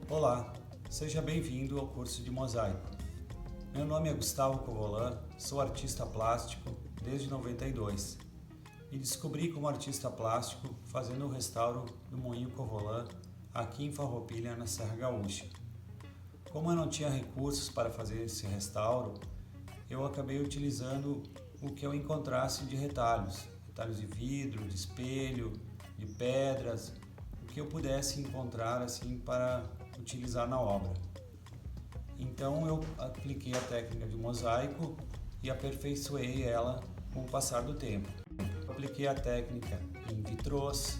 Olá, seja bem-vindo ao curso de mosaico. Meu nome é Gustavo Covolan, sou artista plástico desde 92 e descobri como artista plástico fazendo o restauro do Moinho Covolan aqui em Farroupilha, na Serra Gaúcha. Como eu não tinha recursos para fazer esse restauro, eu acabei utilizando o que eu encontrasse de retalhos de vidro, de espelho, de pedras, o que eu pudesse encontrar assim para utilizar na obra. Então eu apliquei a técnica de mosaico e aperfeiçoei ela com o passar do tempo. Eu apliquei a técnica em vitrôs,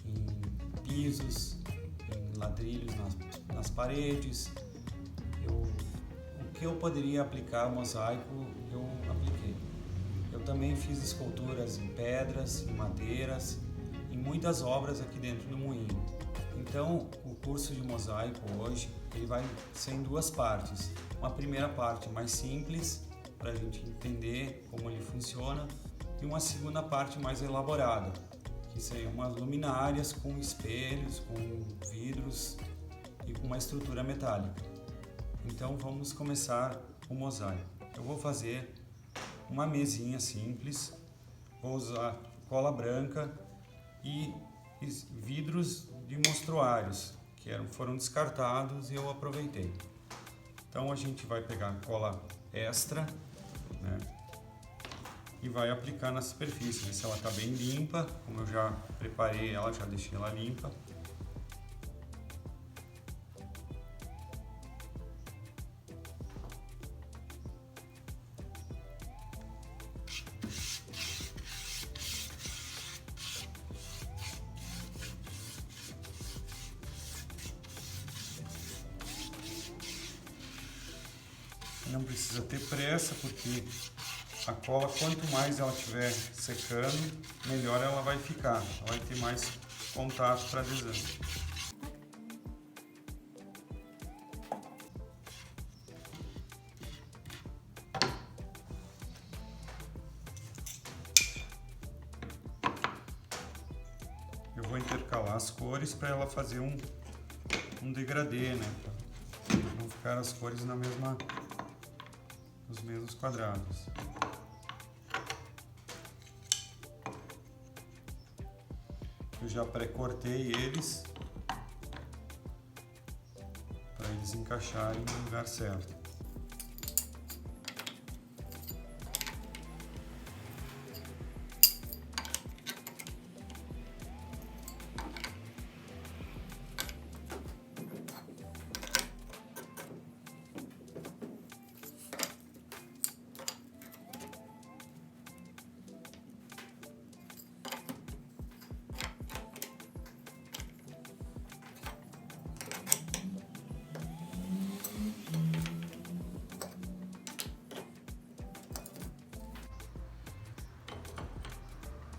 em pisos, em ladrilhos nas paredes. O que eu poderia aplicar mosaico, eu apliquei. Eu também fiz esculturas em pedras, em madeiras, em muitas obras aqui dentro do moinho. Então, o curso de mosaico hoje ele vai ser em duas partes. Uma primeira parte mais simples, para a gente entender como ele funciona, e uma segunda parte mais elaborada, que seriam umas luminárias com espelhos, com vidros e com uma estrutura metálica. Então, vamos começar o mosaico. Eu vou fazer uma mesinha simples, vou usar cola branca e vidros de mostruários que foram descartados e eu aproveitei. Então a gente vai pegar cola extra, né, e vai aplicar na superfície, ver se ela está bem limpa. Como eu já preparei ela, já deixei ela limpa. Não precisa ter pressa, porque a cola, quanto mais ela estiver secando, melhor ela vai ficar. Ela vai ter mais contato para adesão. Eu vou intercalar as cores para ela fazer um degradê, né? Para não ficar as cores nos mesmos quadrados. Eu já pré-cortei eles para eles encaixarem no lugar certo.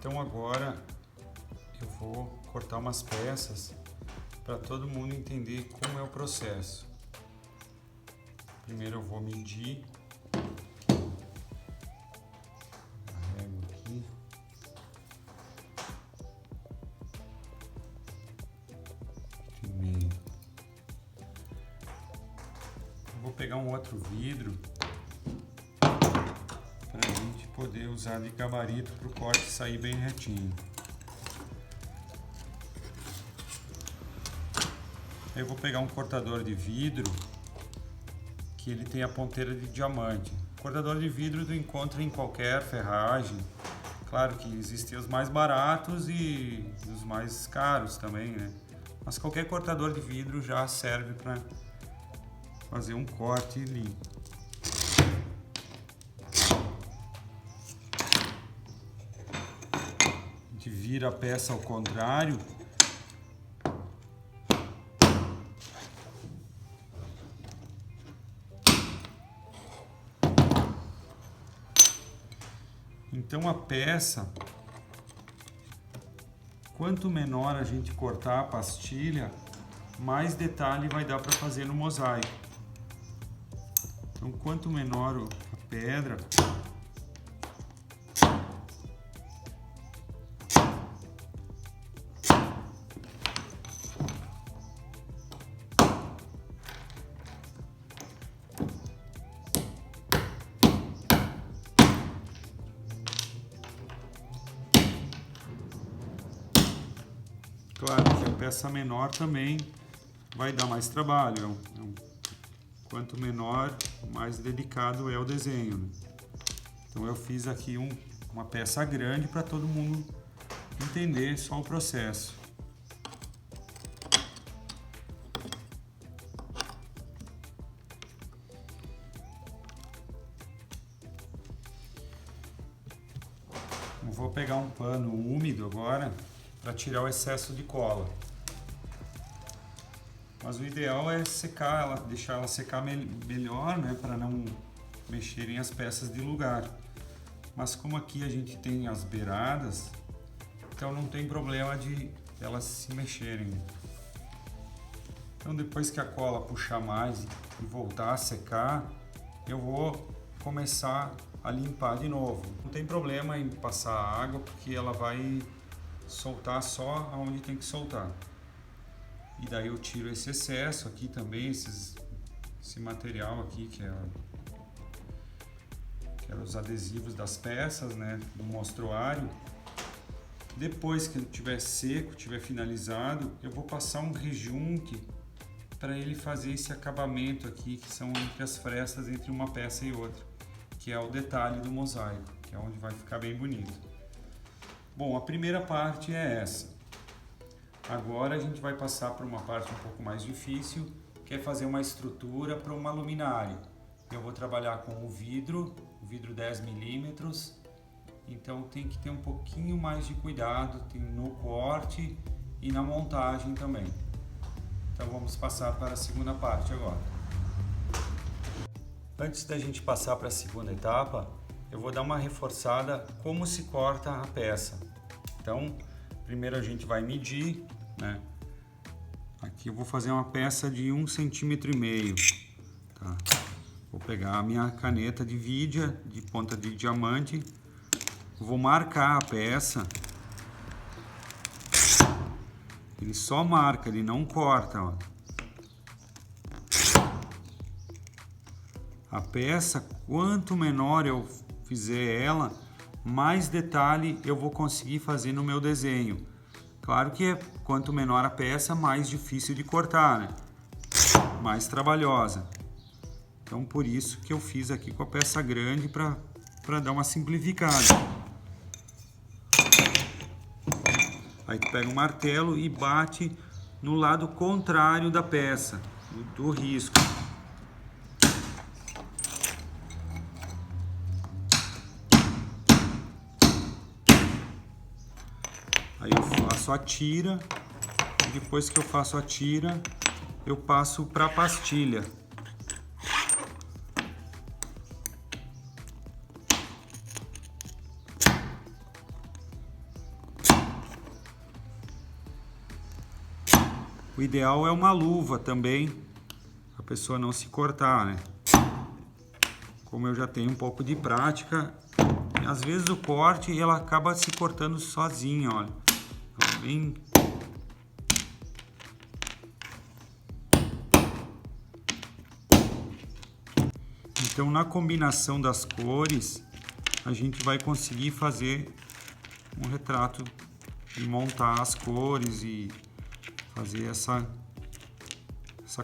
Então agora eu vou cortar umas peças para todo mundo entender como é o processo. Primeiro eu vou medir. Carrego aqui. Primeiro. Eu vou pegar um outro vidro para a gente poder usar de gabarito para o corte sair bem retinho. Eu vou pegar um cortador de vidro que ele tem a ponteira de diamante. O cortador de vidro tu encontra em qualquer ferragem. Claro que existem os mais baratos e os mais caros também, né? Mas qualquer cortador de vidro já serve para fazer um corte limpo. Vira a peça ao contrário. Então a peça, quanto menor a gente cortar a pastilha, mais detalhe vai dar para fazer no mosaico. Então Então, quanto menor a pedra, claro que a peça menor também vai dar mais trabalho. Quanto menor, mais delicado é o desenho, né? Então eu fiz aqui uma peça grande para todo mundo entender só o processo. Eu vou pegar um pano úmido agora para tirar o excesso de cola. Mas o ideal é secar ela, deixar ela secar melhor, né, para não mexerem as peças de lugar. Mas como aqui a gente tem as beiradas, então não tem problema de elas se mexerem. Então depois que a cola puxar mais e voltar a secar, eu vou começar a limpar de novo. Não tem problema em passar água, porque ela vai soltar só aonde tem que soltar. E daí eu tiro esse excesso aqui também, esse material aqui que é os adesivos das peças, né, do mostruário. Depois que ele estiver seco, estiver finalizado, eu vou passar um rejunte para ele fazer esse acabamento aqui, que são entre as frestas entre uma peça e outra, que é o detalhe do mosaico, que é onde vai ficar bem bonito. Bom, a primeira parte é essa. Agora a gente vai passar por uma parte um pouco mais difícil, que é fazer uma estrutura para uma luminária. Eu vou trabalhar com o vidro 10 milímetros, então tem que ter um pouquinho mais de cuidado no corte e na montagem também. Então vamos passar para a segunda parte agora. Antes da gente passar para a segunda etapa, eu vou dar uma reforçada como se corta a peça. Então, primeiro a gente vai medir, né? Aqui eu vou fazer uma peça de 1,5 cm, tá? Vou pegar a minha caneta de vidia de ponta de diamante, vou marcar a peça. Ele só marca, ele não corta, ó. A peça, quanto menor eu fizer ela, mais detalhe eu vou conseguir fazer no meu desenho. Claro que quanto menor a peça, mais difícil de cortar, né? Mais trabalhosa. Então por isso que eu fiz aqui com a peça grande para dar uma simplificada. Aí tu pega um martelo e bate no lado contrário da peça, do risco. Aí eu faço a tira, e depois que eu faço a tira, eu passo para a pastilha. O ideal é uma luva também, a pessoa não se cortar, né? Como eu já tenho um pouco de prática, às vezes o corte ela acaba se cortando sozinha, olha. Bem... Então, na combinação das cores, a gente vai conseguir fazer um retrato e montar as cores e fazer essa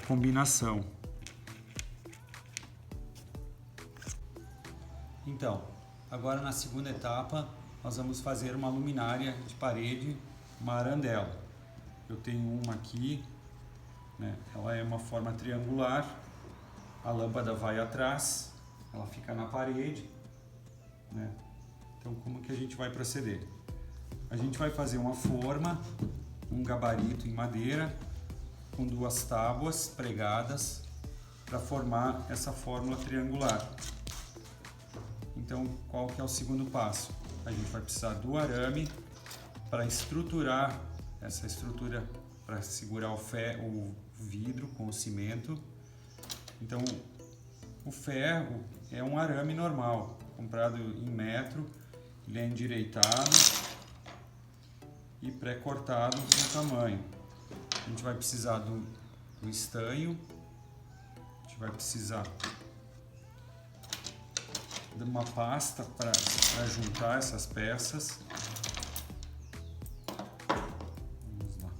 combinação. Então, agora na segunda etapa, nós vamos fazer uma luminária de parede, uma arandela. Eu tenho uma aqui, né? Ela é uma forma triangular, a lâmpada vai atrás, ela fica na parede, né? Então, como que a gente vai proceder? A gente vai fazer uma forma, um gabarito em madeira, com 2 tábuas pregadas para formar essa fórmula triangular. Então, qual que é o segundo passo? A gente vai precisar do arame para estruturar essa estrutura, para segurar o vidro com o cimento. Então, O ferro é um arame normal, comprado em metro, ele é endireitado e pré-cortado no tamanho. A gente vai precisar do estanho, a gente vai precisar de uma pasta para juntar essas peças. Vamos lá.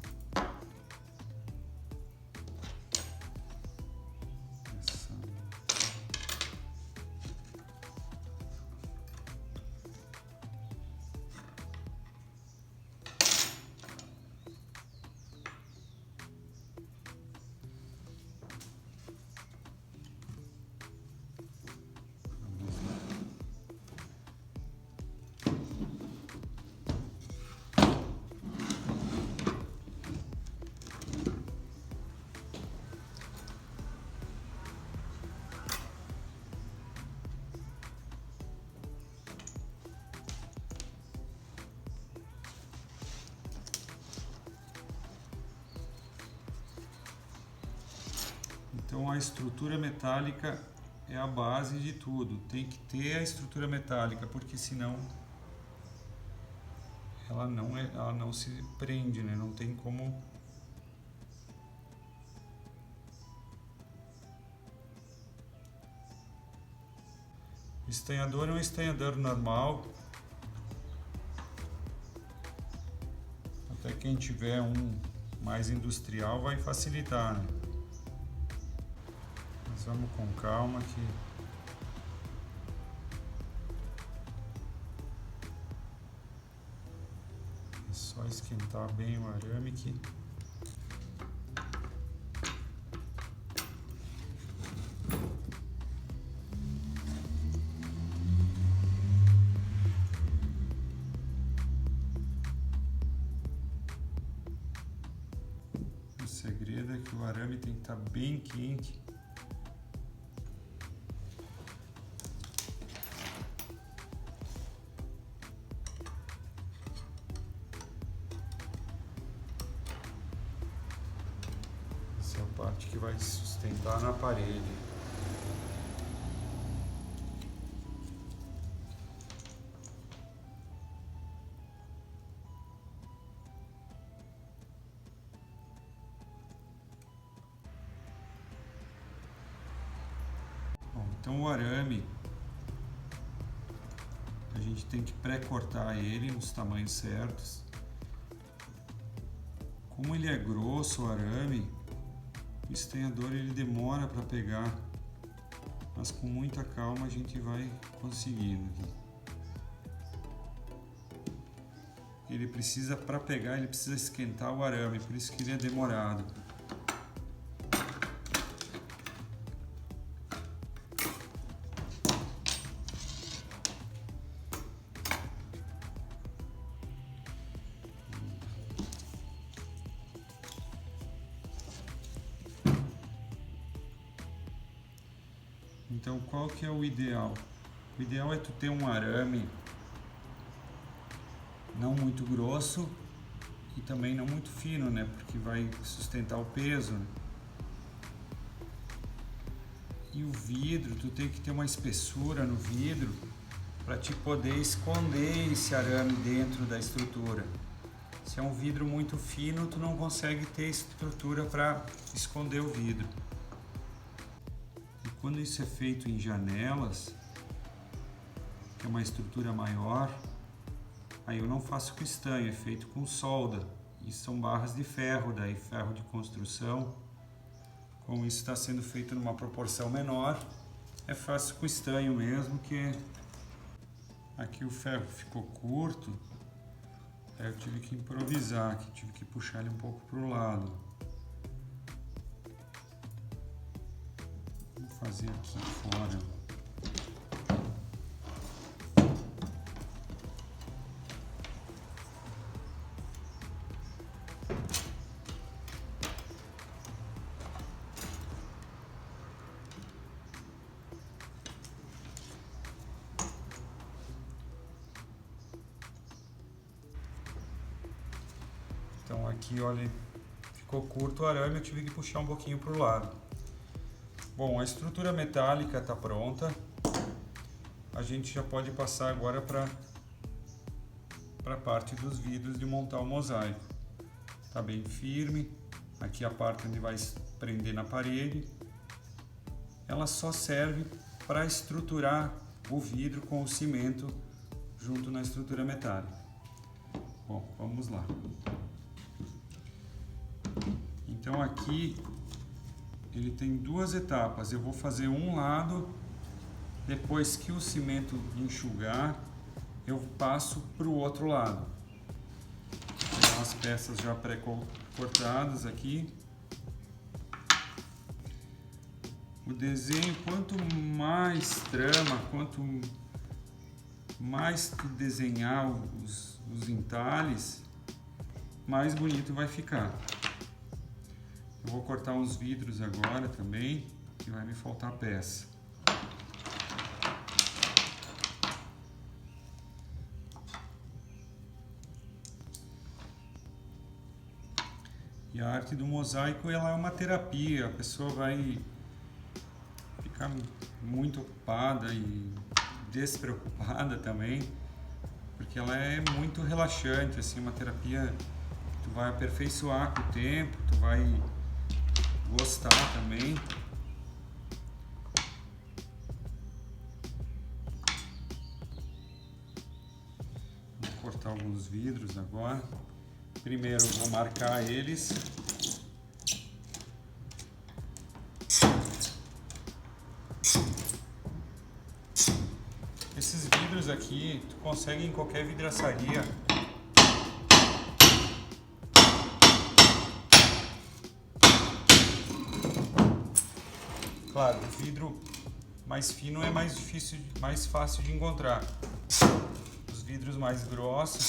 Então a estrutura metálica é a base de tudo. Tem que ter a estrutura metálica, porque senão ela não se prende, né? Não tem como. O estanhador é um estanhador normal. Até quem tiver um mais industrial vai facilitar, né? Mas vamos com calma que é só esquentar bem o arame que o segredo é que o arame tem que estar bem quente. Essa é a parte que vai sustentar na parede. Bom, então o arame a gente tem que pré-cortar ele nos tamanhos certos. Como ele é grosso, o arame, o estanhador ele demora para pegar, mas com muita calma a gente vai conseguindo. Ele precisa, para pegar, ele precisa esquentar o arame, por isso que ele é demorado. Então, qual que é o ideal? O ideal é tu ter um arame não muito grosso e também não muito fino, né? Porque vai sustentar o peso, né? E o vidro, tu tem que ter uma espessura no vidro para te poder esconder esse arame dentro da estrutura. Se é um vidro muito fino, tu não consegue ter estrutura para esconder o vidro. E quando isso é feito em janelas, que é uma estrutura maior, aí eu não faço com estanho, é feito com solda. E são barras de ferro, daí ferro de construção. Como isso está sendo feito numa proporção menor, é fácil com estanho mesmo, que aqui o ferro ficou curto, aí eu tive que improvisar, aqui tive que puxar ele um pouco para o lado. Vou fazer aqui fora. Então aqui, olha, ficou curto o arame, eu tive que puxar um pouquinho para o lado. Bom, a estrutura metálica está pronta. A gente já pode passar agora para a parte dos vidros de montar o mosaico. Está bem firme. Aqui a parte onde vai prender na parede. Ela só serve para estruturar o vidro com o cimento junto na estrutura metálica. Bom, vamos lá. Então aqui ele tem duas etapas. Eu vou fazer um lado, depois que o cimento enxugar, eu passo para o outro lado. Então, as peças já pré-cortadas aqui. O desenho, quanto mais trama, quanto mais tu desenhar os entalhes, mais bonito vai ficar. Eu vou cortar uns vidros agora também, que vai me faltar peça. E a arte do mosaico, ela é uma terapia, a pessoa vai ficar muito ocupada e despreocupada também, porque ela é muito relaxante, assim, uma terapia que tu vai aperfeiçoar com o tempo, tu vai gostar também. Vou cortar alguns vidros agora. Primeiro vou marcar eles. Esses vidros aqui tu consegue em qualquer vidraçaria. Claro, o vidro mais fino é mais difícil, mais fácil de encontrar. Os vidros mais grossos,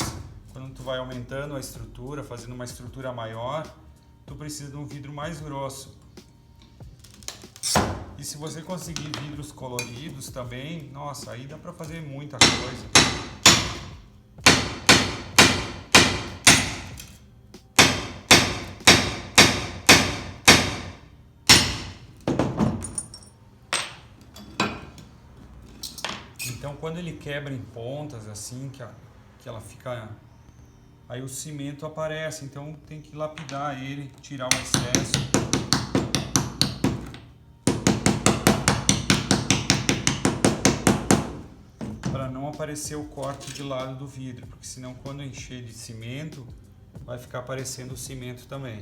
quando tu vai aumentando a estrutura, fazendo uma estrutura maior, tu precisa de um vidro mais grosso. E se você conseguir vidros coloridos também, nossa, aí dá para fazer muita coisa. Então, quando ele quebra em pontas, assim, que ela fica... Aí o cimento aparece, então tem que lapidar ele, tirar o excesso. Para não aparecer o corte de lado do vidro, porque senão quando encher de cimento, vai ficar aparecendo o cimento também.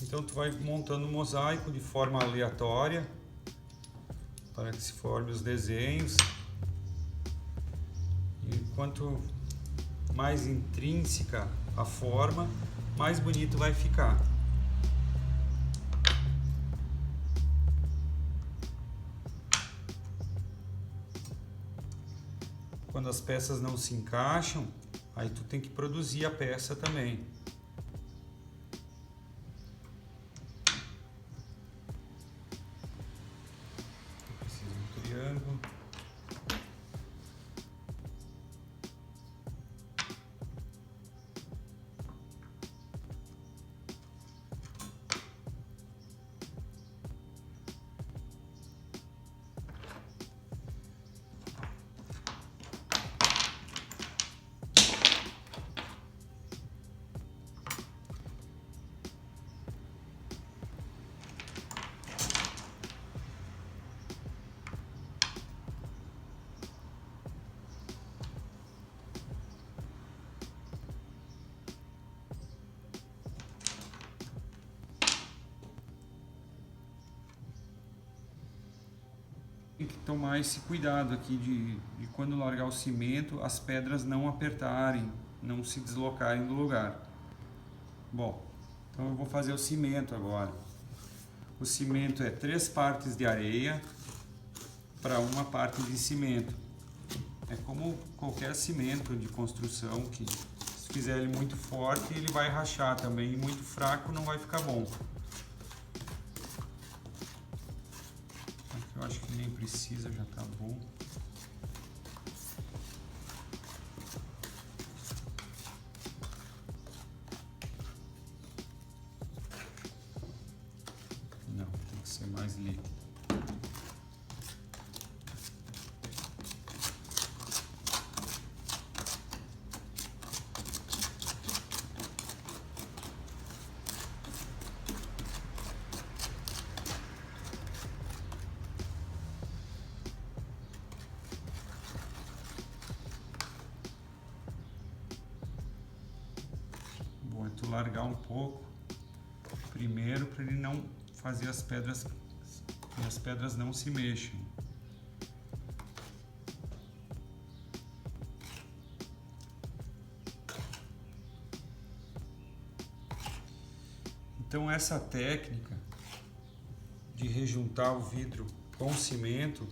Então tu vai montando o mosaico de forma aleatória para que se forme os desenhos. E quanto mais intrínseca a forma, mais bonito vai ficar. Quando as peças não se encaixam, aí tu tem que produzir a peça também. Triângulo. Tem que tomar esse cuidado aqui de quando largar o cimento, as pedras não apertarem, não se deslocarem do lugar. Bom, então eu vou fazer o cimento agora. o cimento é 3 partes de areia para 1 parte de cimento. É como qualquer cimento de construção que se fizer ele muito forte ele vai rachar também, e muito fraco não vai ficar bom. Aqui eu acho que nem precisa, já tá bom. Não, tem que ser mais líquido. Bom, é tu largar um pouco primeiro para ele não fazer as pedras e as pedras não se mexam. Então essa técnica de rejuntar o vidro com cimento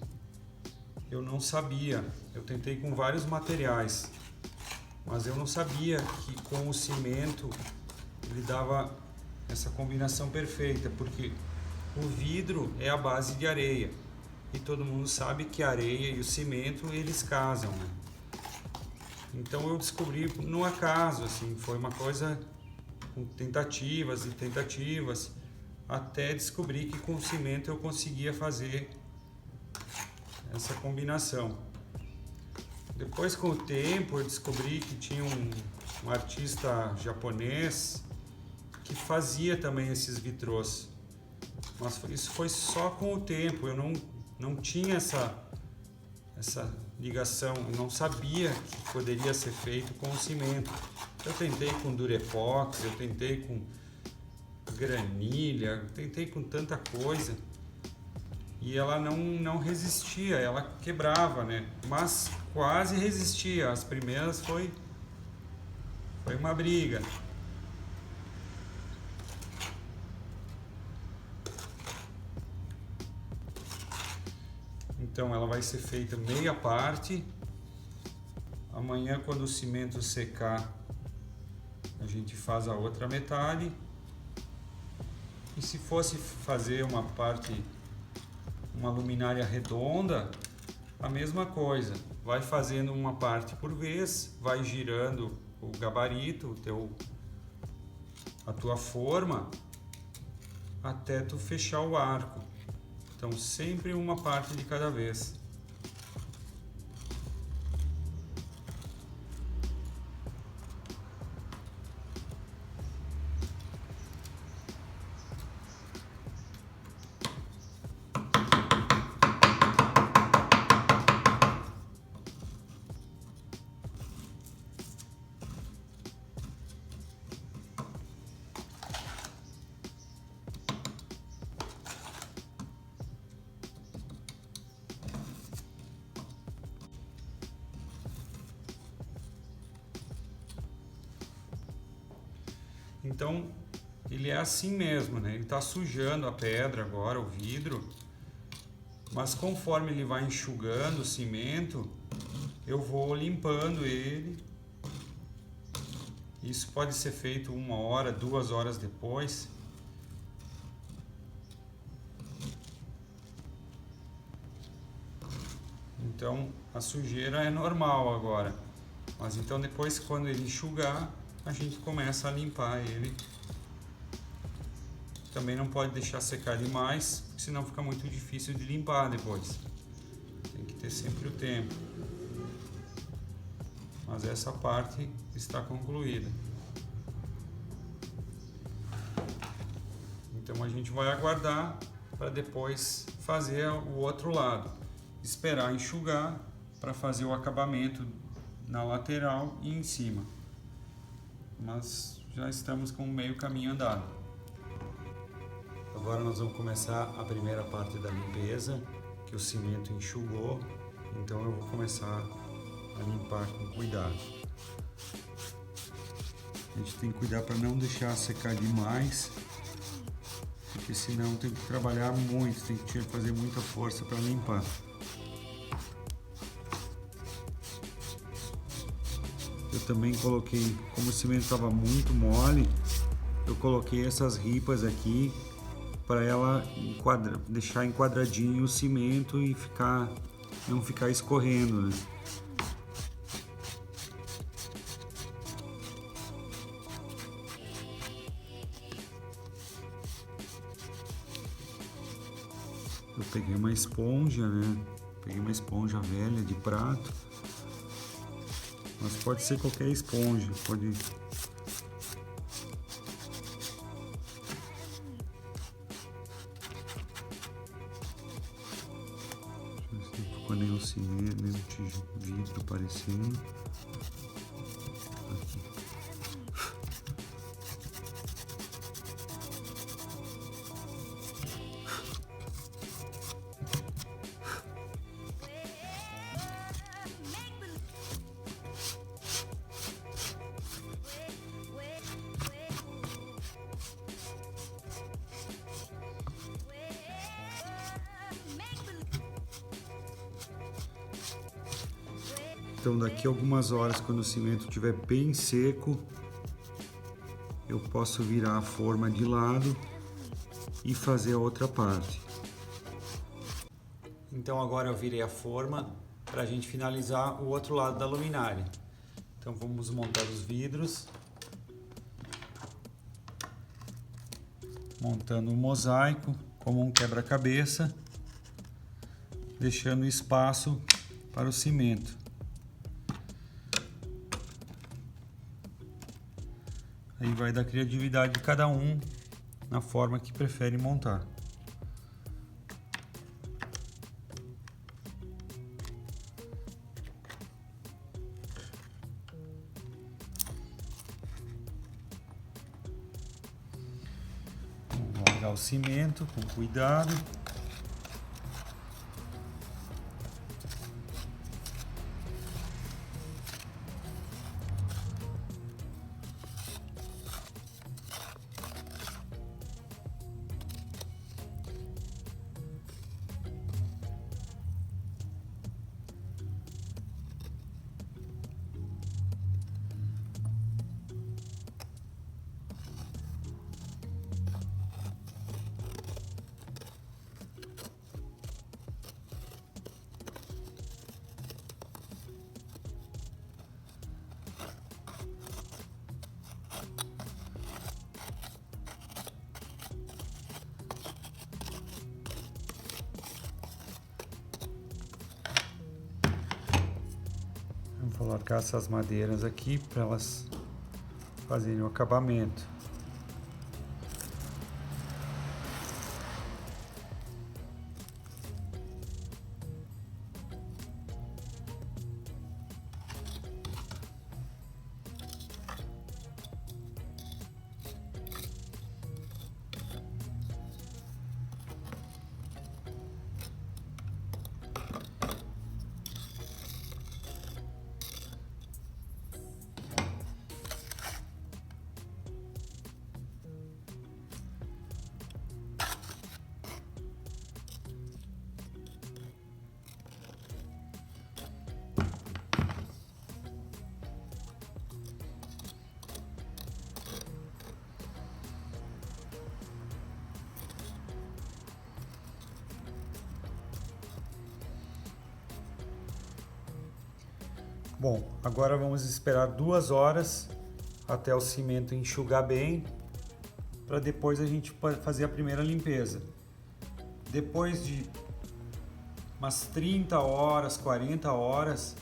eu não sabia. Eu tentei com vários materiais, mas eu não sabia que com o cimento ele dava essa combinação perfeita, porque o vidro é a base de areia e todo mundo sabe que a areia e o cimento eles casam, né? Então eu descobri no acaso, assim, foi uma coisa com tentativas e tentativas até descobrir que com o cimento eu conseguia fazer essa combinação. Depois, com o tempo, eu descobri que tinha um artista japonês que fazia também esses vitrôs, mas isso foi só com o tempo. Eu não tinha essa ligação, eu não sabia que poderia ser feito com o cimento. Eu tentei com durepox, eu tentei com granilha, eu tentei com tanta coisa e ela não resistia, ela quebrava, né? Mas quase resistia. As primeiras foi uma briga. Então ela vai ser feita meia parte. Amanhã, quando o cimento secar, a gente faz a outra metade. E se fosse fazer uma luminária redonda, a mesma coisa. Vai fazendo uma parte por vez, vai girando o gabarito, a tua forma, até tu fechar o arco. Então sempre uma parte de cada vez. Então ele é assim mesmo, né? Ele está sujando a pedra agora, o vidro, mas conforme ele vai enxugando o cimento, eu vou limpando ele. Isso pode ser feito 1 hora, 2 horas depois. Então a sujeira é normal agora, mas então depois, quando ele enxugar, a gente começa a limpar ele. Também não pode deixar secar demais, senão fica muito difícil de limpar depois. Tem que ter sempre o tempo. Mas essa parte está concluída. Então a gente vai aguardar para depois fazer o outro lado. Esperar enxugar para fazer o acabamento na lateral e em cima. Mas já estamos com meio caminho andado. Agora nós vamos começar a primeira parte da limpeza, que o cimento enxugou, então eu vou começar a limpar com cuidado. A gente tem que cuidar para não deixar secar demais, porque senão tem que trabalhar muito, tem que fazer muita força para limpar. Eu também coloquei, como o cimento estava muito mole, eu coloquei essas ripas aqui para ela deixar enquadradinho o cimento e não ficar escorrendo, né? Eu peguei uma esponja, né? Peguei uma esponja velha de prato, mas pode ser qualquer esponja, pode. Ficou nem o cimento, nem o vidro aparecendo. Aqui. Então daqui a algumas horas, quando o cimento estiver bem seco, eu posso virar a forma de lado e fazer a outra parte. Então agora eu virei a forma para a gente finalizar o outro lado da luminária. Então vamos montar os vidros, montando o mosaico como um quebra-cabeça, deixando espaço para o cimento. Aí vai da criatividade de cada um na forma que prefere montar. Vou largar o cimento com cuidado. Vou colocar essas madeiras aqui para elas fazerem o acabamento. Bom, agora vamos esperar 2 horas até o cimento enxugar bem, para depois a gente fazer a primeira limpeza. Depois de umas 30 horas, 40 horas,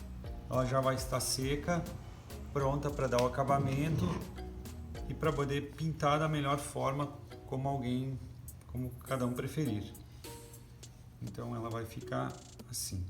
ela já vai estar seca, pronta para dar o acabamento e para poder pintar da melhor forma, como cada um preferir. Então ela vai ficar assim.